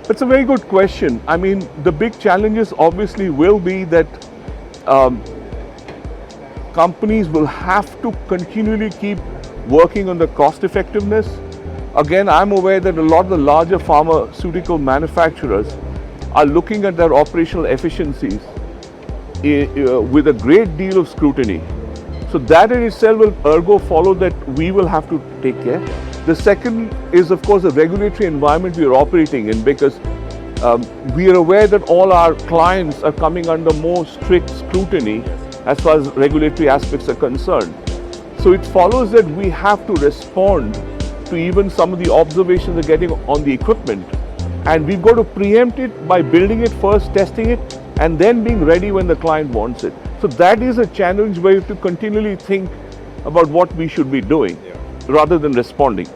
It's a very good question. I mean, the big challenges obviously will be that companies will have to continually keep working on the cost effectiveness. Again, I'm aware that a lot of the larger pharmaceutical manufacturers are looking at their operational efficiencies with a great deal of scrutiny. So that in itself will ergo follow that we will have to take care. The second is, of course, the regulatory environment we are operating in, because we are aware that all our clients are coming under more strict scrutiny as far as regulatory aspects are concerned. So it follows that we have to respond to even some of the observations we're getting on the equipment. And we've got to preempt it by building it first, testing it, and then being ready when the client wants it. So that is a challenge where you have to continually think about what we should be doing rather than responding.